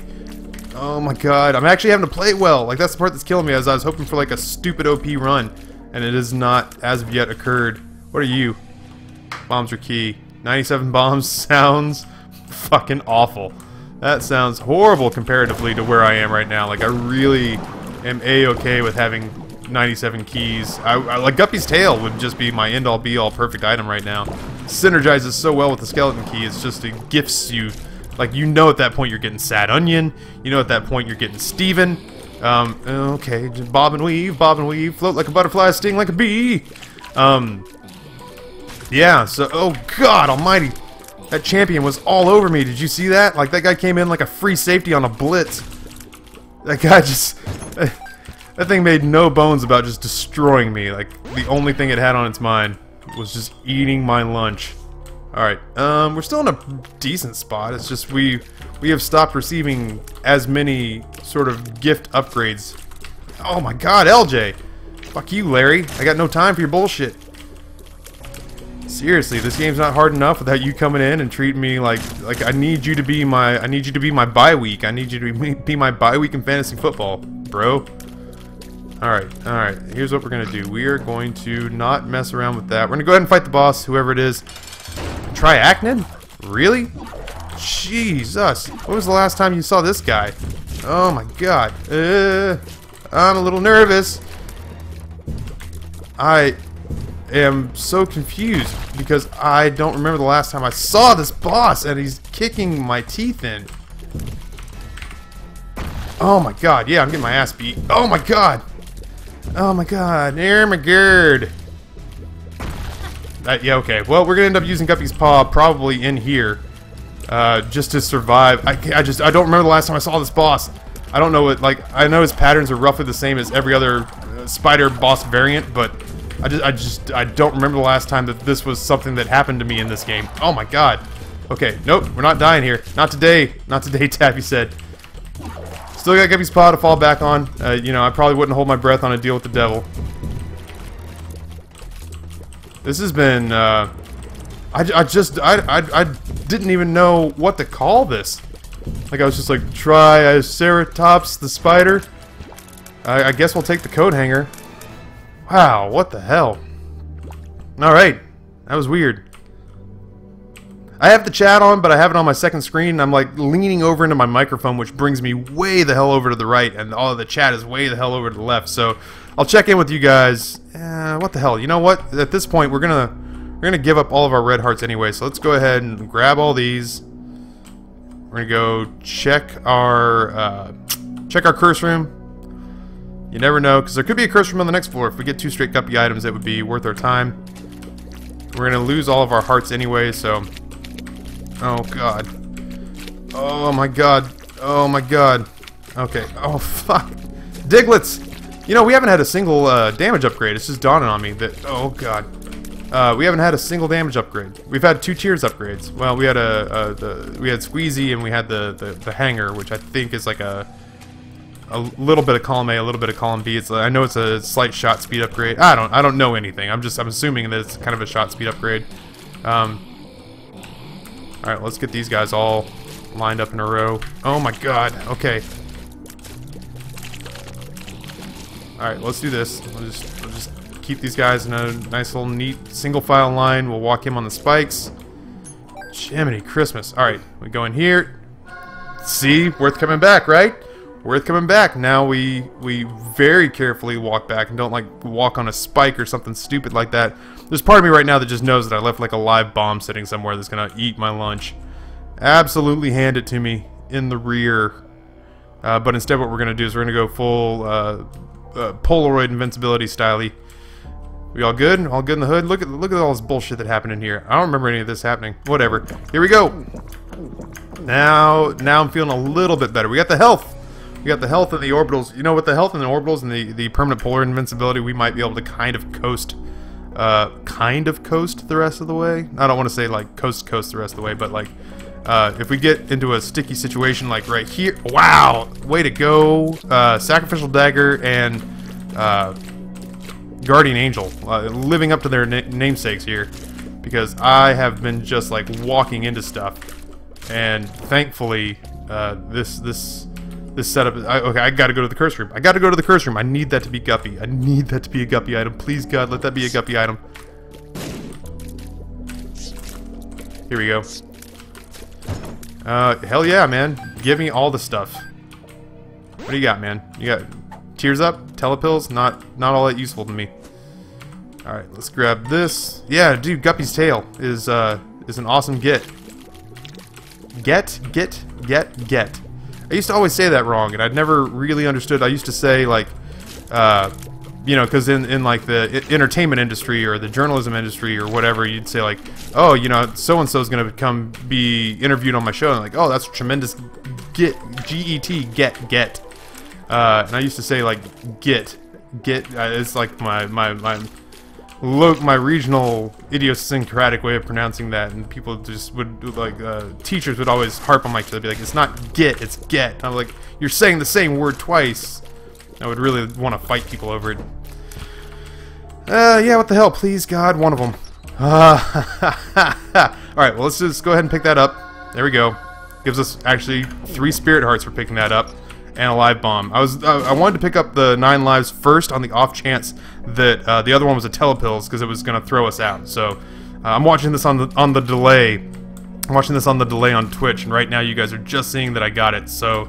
Oh my god, I'm actually having to play well. Like, that's the part that's killing me, as I was hoping for like a stupid OP run, and it has not as of yet occurred. What are you? Bombs are key. 97 bombs sounds fucking awful. That sounds horrible comparatively to where I am right now. Like, I really am A-okay with having 97 keys. I like Guppy's tail would just be my end-all be-all perfect item right now. Synergizes so well with the skeleton key. It's just, it gifts you. Like, you know at that point you're getting Sad Onion. You know at that point you're getting Steven. Okay, just bob and weave, float like a butterfly, sting like a bee. Yeah, so, oh god almighty, that champion was all over me. Did you see that? Like, that guy came in like a free safety on a blitz. That guy just, that thing made no bones about just destroying me. Like, the only thing it had on its mind was just eating my lunch. Alright, we're still in a decent spot. It's just we have stopped receiving as many sort of gift upgrades. Oh my god, LJ! Fuck you, Larry. I got no time for your bullshit. Seriously, this game's not hard enough without you coming in and treating me like I need you to be my bye week. I need you to be my bye week in fantasy football, bro. Alright. Here's what we're gonna do. We are going to not mess around with that. We're gonna go ahead and fight the boss, whoever it is. Triachnid? Really? Jesus. When was the last time you saw this guy? Oh my god. I'm a little nervous. I am so confused because I don't remember the last time I saw this boss, and he's kicking my teeth in. Oh my god, yeah, I'm getting my ass beat. Oh my god! Oh my god, near my gird. Yeah, okay. Well, we're gonna end up using Guppy's Paw probably in here, just to survive. I don't remember the last time I saw this boss. I don't know what, like, I know his patterns are roughly the same as every other spider boss variant, but I don't remember the last time that this was something that happened to me in this game. Oh my god. Okay, nope, we're not dying here. Not today. Not today, Taffy said. Still got Guppy's Paw to fall back on. You know, I probably wouldn't hold my breath on a deal with the devil. This has been, I didn't even know what to call this. Like, I was just like, Triceratops the spider. I guess we'll take the coat hanger. Wow, what the hell? Alright, that was weird. I have the chat on, but I have it on my second screen. I'm like leaning over into my microphone, which brings me way the hell over to the right, and all of the chat is way the hell over to the left. So I'll check in with you guys. What the hell? You know what? At this point, we're gonna give up all of our red hearts anyway. So let's go ahead and grab all these. We're gonna go check our curse room. You never know, because there could be a curse room on the next floor. If we get 2 straight guppy items, it would be worth our time. We're gonna lose all of our hearts anyway, so... Oh god. Oh my god. Oh my god. Okay. Oh fuck. Diglets! You know, we haven't had a single damage upgrade. It's just dawning on me that... Oh god. We haven't had a single damage upgrade. We've had 2 tiers upgrades. Well, we had we had Squeezy and we had the hanger, which I think is like a little bit of column A, a little bit of column B. I know it's a slight shot speed upgrade. I don't know anything. I'm assuming that it's kind of a shot speed upgrade. Alright, let's get these guys all lined up in a row. Oh my god, okay. Alright, let's do this. We'll just keep these guys in a nice little neat single file line. We'll walk him on the spikes. Jiminy Christmas. Alright, we go in here. See? Worth coming back, right? Worth coming back. Now we very carefully walk back and don't like walk on a spike or something stupid like that. There's part of me right now that just knows that I left like a live bomb sitting somewhere that's gonna eat my lunch. Absolutely hand it to me in the rear. But instead what we're gonna do is we're gonna go full Polaroid invincibility style-y. We all good? All good in the hood? Look at all this bullshit that happened in here. I don't remember any of this happening. Whatever. Here we go. Now I'm feeling a little bit better. We got the health. We got the health and the orbitals. You know, with the health and the orbitals and the permanent polar invincibility, we might be able to kind of coast the rest of the way. I don't want to say like coast the rest of the way, but like if we get into a sticky situation like right here, wow, way to go! Sacrificial dagger and guardian angel, living up to their namesakes here, because I have been just like walking into stuff, and thankfully this setup. Okay, I gotta go to the curse room. I gotta go to the curse room. I need that to be Guppy. I need that to be a Guppy item. Please, God, let that be a Guppy item. Here we go. Hell yeah, man. Give me all the stuff. What do you got, man? You got tears up? Telepills? Not all that useful to me. Alright, let's grab this. Yeah, dude, Guppy's tail is an awesome get. Get. I used to always say that wrong, and I'd never really understood. I used to say, like, you know, because in like the entertainment industry or the journalism industry or whatever, you'd say like, oh, you know, so-and-so is going to be interviewed on my show, and like, oh, that's a tremendous get, G-E-T, get. And I used to say like, get. It's like my regional idiosyncratic way of pronouncing that, and people just would like teachers would always harp on my kid, be like, it's not get, it's get. And I'm like, you're saying the same word twice. I would really want to fight people over it. Yeah, what the hell, please, God, one of them. Alright, well, let's just go ahead and pick that up. There we go. Gives us actually 3 spirit hearts for picking that up. And a live bomb. I wanted to pick up the 9 lives first on the off chance that the other one was a telepills, because it was going to throw us out. So I'm watching this on the delay. I'm watching this on the delay on Twitch, and right now you guys are just seeing that I got it. So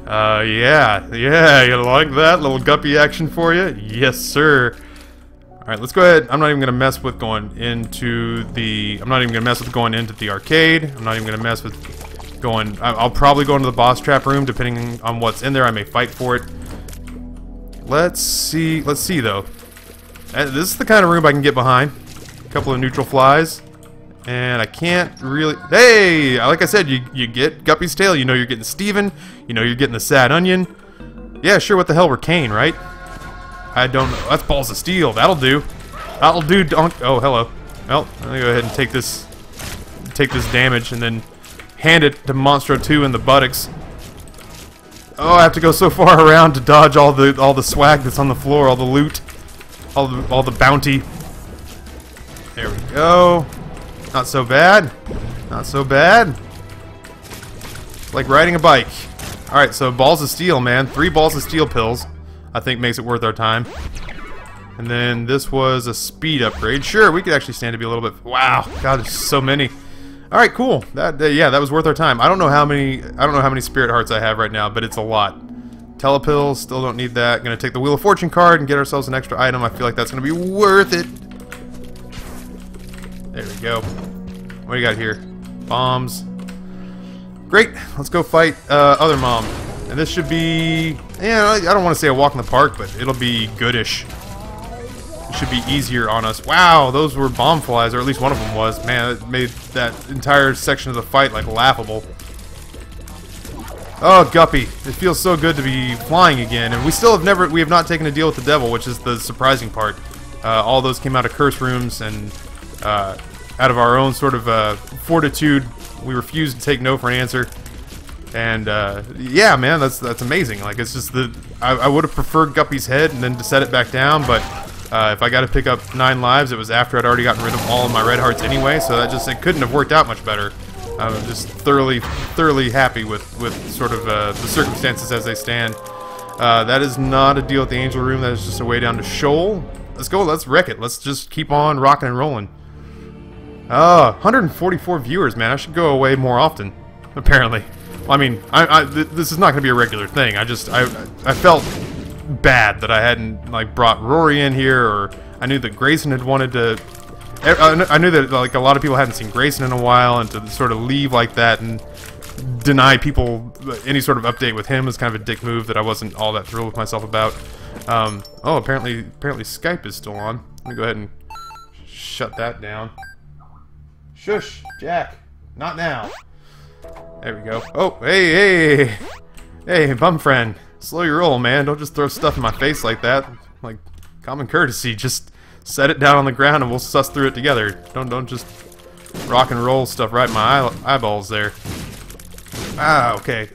yeah, you like that little Guppy action for you? Yes, sir. All right, let's go ahead. I'm not even going to mess with going into the. I'm not even going to mess with going into the arcade. I'm not even going to mess with. I'll probably go into the boss trap room, depending on what's in there. I may fight for it. Let's see though. This is the kind of room I can get behind. A couple of neutral flies, and I can't really. Hey, like I said, you get Guppy's tail. You know you're getting Steven. You know you're getting the sad onion. Yeah, sure. What the hell? We're Kane, right? I don't know. That's balls of steel. That'll do. That'll do. Oh, hello. Well, I'm gonna go ahead and take this damage, and then hand it to Monstro 2 in the buttocks. Oh, I have to go so far around to dodge all the swag that's on the floor, all the loot, all the bounty. There we go. Not so bad. Not so bad. It's like riding a bike. All right, so balls of steel, man. 3 balls of steel pills, I think makes it worth our time. And then this was a speed upgrade. Sure, we could actually stand to be a little bit. Wow, God, there's so many. All right, cool. Yeah, that was worth our time. I don't know how many spirit hearts I have right now, but it's a lot. Telepills, still don't need that. Gonna take the Wheel of Fortune card and get ourselves an extra item. I feel like that's gonna be worth it. There we go. What do you got here? Bombs. Great. Let's go fight other mom. And this should be, yeah, I don't want to say a walk in the park, but it'll be goodish. It should be easier on us. Wow, those were bomb flies, or at least one of them was. Man, it made that entire section of the fight like laughable. Oh, Guppy, it feels so good to be flying again, and we have not taken a deal with the devil, which is the surprising part. All those came out of curse rooms, and out of our own sort of fortitude, we refused to take no for an answer. And yeah, man, that's amazing. Like, it's just I would have preferred Guppy's head and then to set it back down, but if I got to pick up 9 lives, it was after I'd already gotten rid of all of my red hearts anyway, so it couldn't have worked out much better. I'm just thoroughly happy with sort of the circumstances as they stand. That is not a deal at the Angel Room. That is just a way down to Shoal. Let's go. Let's wreck it. Let's just keep on rocking and rolling. 144 viewers, man. I should go away more often, apparently. Well, I mean, this is not going to be a regular thing. I felt bad that I hadn't like brought Rory in here, or I knew that Grayson had wanted to. I knew that like a lot of people hadn't seen Grayson in a while, and to sort of leave like that and deny people any sort of update with him was kind of a dick move that I wasn't all that thrilled with myself about. Oh, apparently Skype is still on. Let me go ahead and shut that down. Shush, Jack. Not now. There we go. Oh, hey! Hey, bum friend. Slow your roll, man. Don't just throw stuff in my face like that. Like, common courtesy. Just set it down on the ground and we'll suss through it together. Don't just rock and roll stuff right in my eyeballs there. Ah, okay.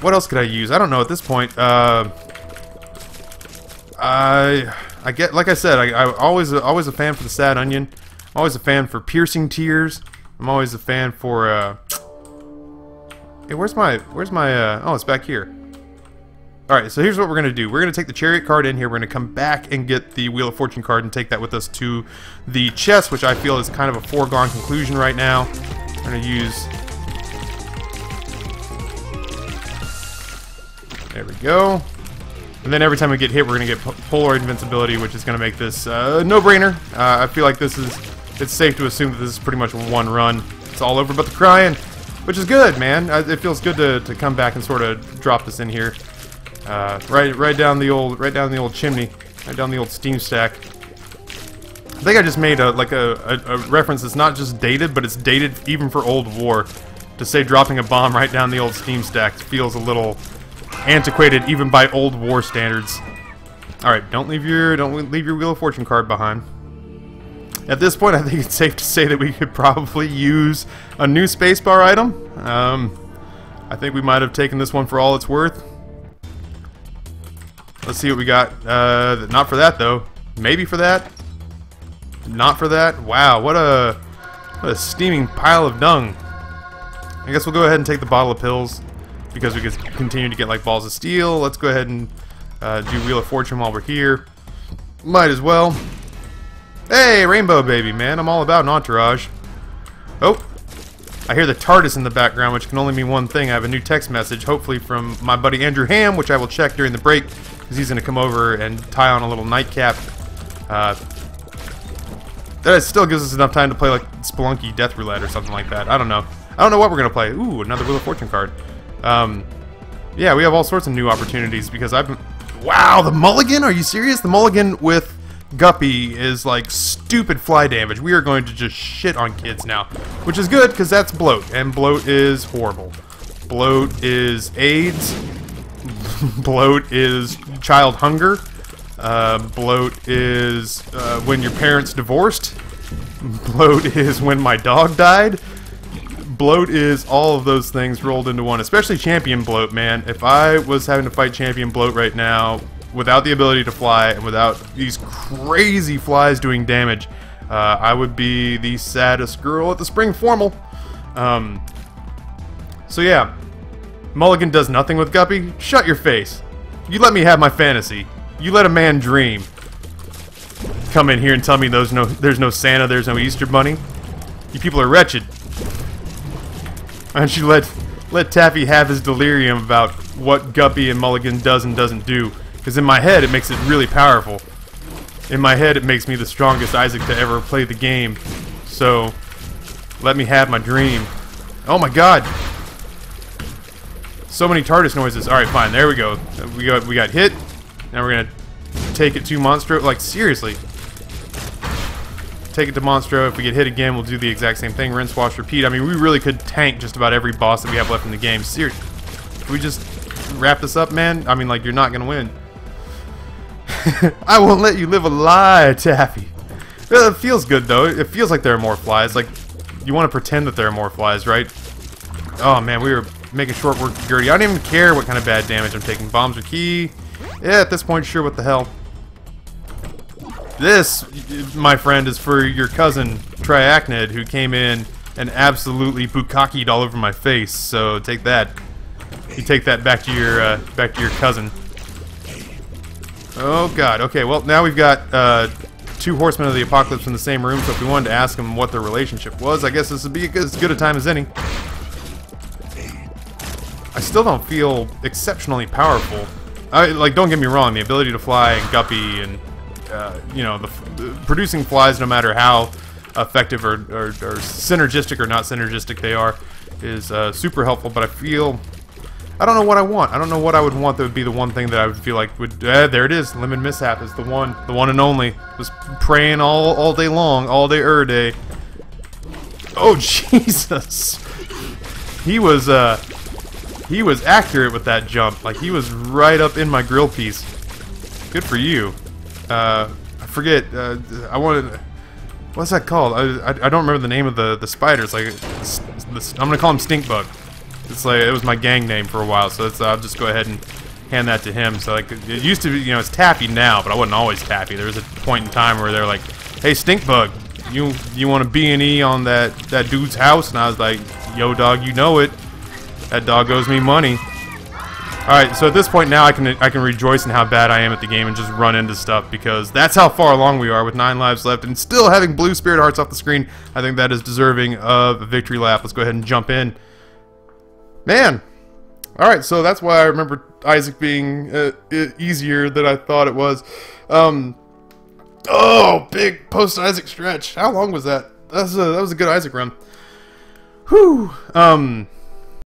What else could I use? I don't know at this point. I get, like I said, I always a fan for the sad onion. I'm always a fan for piercing tears. I'm always a fan for hey, where's my oh, it's back here. Alright, so here's what we're gonna do. We're gonna take the chariot card in here, we're gonna come back and get the Wheel of Fortune card and take that with us to the chest, which I feel is kind of a foregone conclusion right now. We're gonna use, there we go. And then every time we get hit, we're gonna get Polaroid invincibility, which is gonna make this no-brainer. I feel like it's safe to assume that this is pretty much one run. It's all over but the crying, which is good, man. It feels good to come back and sort of drop this in here, right down the old chimney, right down the old steam stack. I think I just made a reference that's not just dated, but it's dated even for Old War. To say dropping a bomb right down the old steam stack feels a little antiquated even by Old War standards. Alright, don't leave your Wheel of Fortune card behind. At this point, I think it's safe to say that we could probably use a new spacebar item. I think we might have taken this one for all it's worth. Let's see what we got. Not for that, though. Maybe for that. Not for that. Wow, what a steaming pile of dung. I guess we'll go ahead and take the bottle of pills, because we can continue to get like balls of steel. Let's go ahead and do Wheel of Fortune while we're here. Might as well. Hey, Rainbow Baby, man. I'm all about an entourage. Oh, I hear the TARDIS in the background, which can only mean one thing. I have a new text message, hopefully from my buddy Andrew Ham, which I will check during the break, because he's going to come over and tie on a little nightcap. That still gives us enough time to play like Spelunky Death Roulette or something like that. I don't know. I don't know what we're going to play. Ooh, another Wheel of Fortune card. Yeah, we have all sorts of new opportunities because I've been... Wow, the mulligan? Are you serious? The mulligan with Guppy is like stupid fly damage. We are going to just shit on kids now, which is good because that's bloat, and bloat is horrible. Bloat is AIDS. Bloat is child hunger. Bloat is when your parents divorced. Bloat is when my dog died. Bloat is all of those things rolled into one, especially Champion Bloat, man. If I was having to fight Champion Bloat right now, without the ability to fly, and without these crazy flies doing damage, I would be the saddest girl at the spring formal. So yeah, mulligan does nothing with Guppy. Shut your face. You let me have my fantasy. You let a man dream. Come in here and tell me there's no Santa, there's no Easter Bunny. You people are wretched. Why don't you let Taffy have his delirium about what Guppy and Mulligan does and doesn't do? Because in my head, it makes it really powerful. In my head, it makes me the strongest Isaac to ever play the game. So, let me have my dream. Oh my god! So many TARDIS noises. Alright, fine. There we go. We got hit. Now we're gonna take it to Monstro. Like, seriously. Take it to Monstro. If we get hit again, we'll do the exact same thing. Rinse, wash, repeat. I mean, we really could tank just about every boss that we have left in the game. Seriously. Can we just wrap this up, man? I mean, like, you're not gonna win. I won't let you live a lie, Taffy. It feels good, though. It feels like there are more flies. Like, you want to pretend that there are more flies, right? Oh, man, we were making short work of Gertie. I don't even care what kind of bad damage I'm taking. Bombs are key. Yeah, at this point, sure, what the hell. This, my friend, is for your cousin, Triachnid, who came in and absolutely bukkakied all over my face. So, take that. You take that back to your cousin. Oh god, okay, well now we've got two Horsemen of the Apocalypse in the same room, so if we wanted to ask them what their relationship was, I guess this would be as good a time as any. I still don't feel exceptionally powerful. Like, don't get me wrong, the ability to fly and Guppy and, you know, producing flies, no matter how effective or synergistic or not synergistic they are, is super helpful, but I feel... I don't know what I want. I don't know what I would want that would be the one thing that I would feel like would... there it is. Lemon Mishap is the one and only. Just praying all day long, all day day. Oh, Jesus. he was accurate with that jump. Like, he was right up in my grill piece. Good for you. I forget. I wanted. What's that called? I don't remember the name of the spider. It's like I'm gonna call him Stink Bug. It's like it was my gang name for a while, so I'll just go ahead and hand that to him. So like it used to be, you know, it's Taffy now, but I wasn't always Taffy. There was a point in time where they're like, "Hey, Stink Bug, you want to B&E on that dude's house?" And I was like, "Yo, dog, you know it. That dog owes me money." Alright, so at this point now I can rejoice in how bad I am at the game and just run into stuff, because that's how far along we are with 9 lives left and still having blue spirit hearts off the screen. I think that is deserving of a victory lap. Let's go ahead and jump in. Man! Alright, so that's why I remember Isaac being easier than I thought it was. Oh, big post-Isaac stretch. How long was that? That was a good Isaac run. Whew.